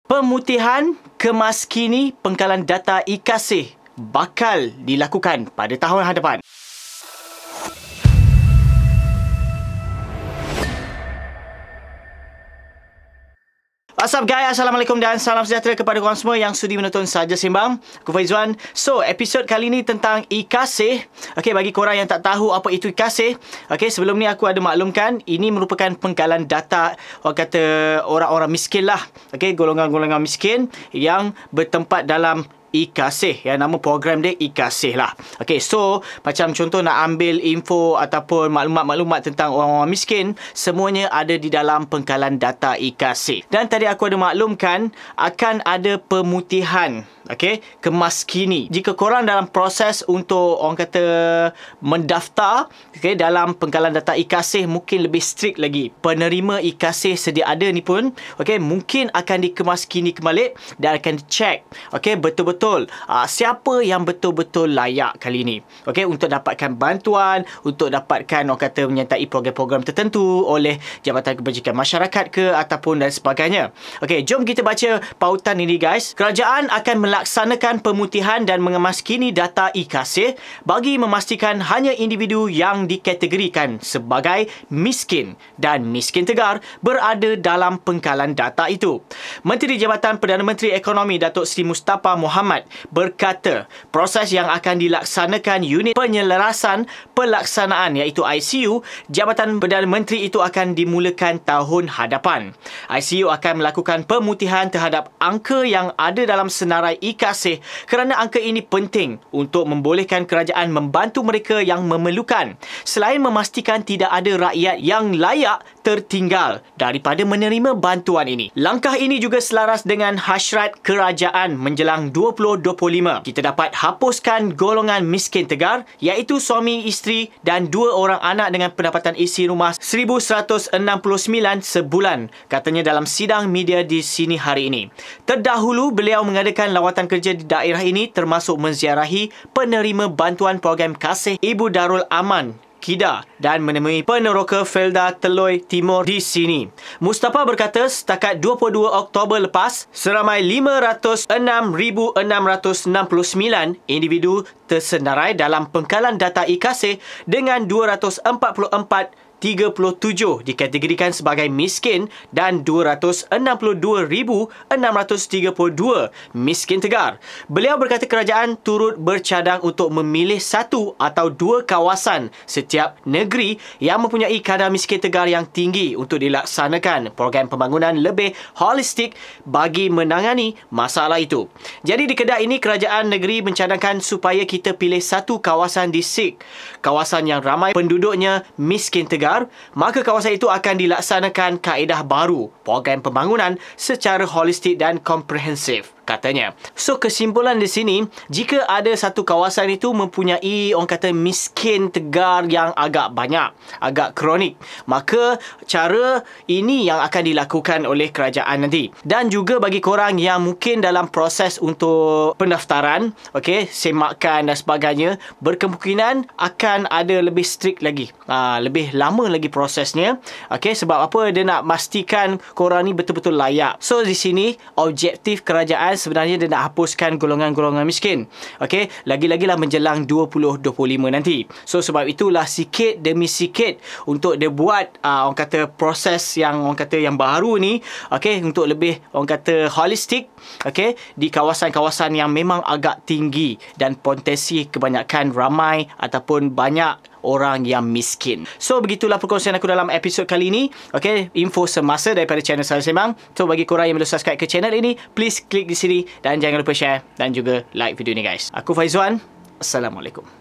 Pemutihan kemas kini pengkalan data e-Kasih bakal dilakukan pada tahun hadapan. What's up guys, Assalamualaikum dan salam sejahtera kepada korang semua yang sudi menonton Saja Sembang. Aku Faizwan. So, episod kali ni tentang e-Kasih. Okay, bagi korang yang tak tahu apa itu e-Kasih, okay, sebelum ni aku ada maklumkan, ini merupakan pengkalan data orang-orang miskin lah. Okay, golongan-golongan miskin yang bertempat dalam e-Kasih, yang nama program dia e-Kasih lah. Okay, so macam contoh nak ambil info ataupun maklumat-maklumat tentang orang-orang miskin, semuanya ada di dalam pengkalan data e-Kasih. Dan tadi aku ada maklumkan akan ada pemutihan, okay, kemas kini. Jika korang dalam proses untuk orang kata mendaftar, okay, dalam pengkalan data e-Kasih, mungkin lebih strict lagi. Penerima e-Kasih sedia ada ni pun, okay, mungkin akan dikemas kini kembali dan akan dicek, okay, betul-betul siapa yang betul-betul layak kali ni, okay, untuk dapatkan bantuan, untuk dapatkan orang kata menyertai program-program tertentu oleh Jabatan Kebajikan Masyarakat ke ataupun dan sebagainya. Okay, jom kita baca pautan ini guys. Kerajaan akan melaksanakan pemutihan dan mengemaskini data e-Kasih bagi memastikan hanya individu yang dikategorikan sebagai miskin dan miskin tegar berada dalam pengkalan data itu. Menteri Jabatan Perdana Menteri Ekonomi Datuk Seri Mustapa Mohamad berkata proses yang akan dilaksanakan unit penyelarasan pelaksanaan iaitu ICU Jabatan Perdana Menteri itu akan dimulakan tahun hadapan. ICU akan melakukan pemutihan terhadap angka yang ada dalam senarai e-Kasih kerana angka ini penting untuk membolehkan kerajaan membantu mereka yang memerlukan, selain memastikan tidak ada rakyat yang layak tertinggal daripada menerima bantuan ini. Langkah ini juga selaras dengan hasrat kerajaan menjelang 2025. Kita dapat hapuskan golongan miskin tegar iaitu suami isteri dan 2 orang anak dengan pendapatan isi rumah 1,169 sebulan, katanya dalam sidang media di sini hari ini. Terdahulu beliau mengadakan lawatan kerja di daerah ini termasuk menziarahi penerima bantuan program Kasih Ibu Darul Aman Kedah dan menemui peneroka Felda Teloi Timur di sini. Mustapa berkata setakat 22 Oktober lepas, seramai 506,669 individu tersenarai dalam pengkalan data e-Kasih dengan 244,37 dikategorikan sebagai miskin dan 262,632 miskin tegar. Beliau berkata kerajaan turut bercadang untuk memilih 1 atau 2 kawasan setiap negeri yang mempunyai kadar miskin tegar yang tinggi untuk dilaksanakan program pembangunan lebih holistik bagi menangani masalah itu. Jadi di Kedah ini kerajaan negeri mencadangkan supaya kita pilih 1 kawasan di SIG, kawasan yang ramai penduduknya miskin tegar, maka kawasan itu akan dilaksanakan kaedah baru program pembangunan secara holistik dan komprehensif, katanya. So, kesimpulan di sini, jika ada satu kawasan itu mempunyai orang kata miskin tegar yang agak banyak, agak kronik, maka cara ini yang akan dilakukan oleh kerajaan nanti. Dan juga bagi korang yang mungkin dalam proses untuk pendaftaran, okey, semakan dan sebagainya, berkemungkinan akan ada lebih strict lagi, lebih lama lagi prosesnya. Okey, sebab apa? Dia nak pastikan korang ni betul-betul layak. So, di sini objektif kerajaan sebenarnya dia nak hapuskan golongan-golongan miskin. Okey, lagi-lagi lah menjelang 2025 nanti. So sebab itulah sikit demi sikit untuk dia buat orang kata proses yang orang kata yang baru ni, okey, untuk lebih orang kata holistik, okey, di kawasan-kawasan yang memang agak tinggi dan potensi kebanyakan ramai ataupun banyak orang yang miskin. So begitulah perkongsian aku dalam episod kali ini. Okay, info semasa daripada channel Saja Sembang. So bagi korang yang belum subscribe ke channel ini, please klik di sini dan jangan lupa share dan juga like video ni guys. Aku Faizwan. Assalamualaikum.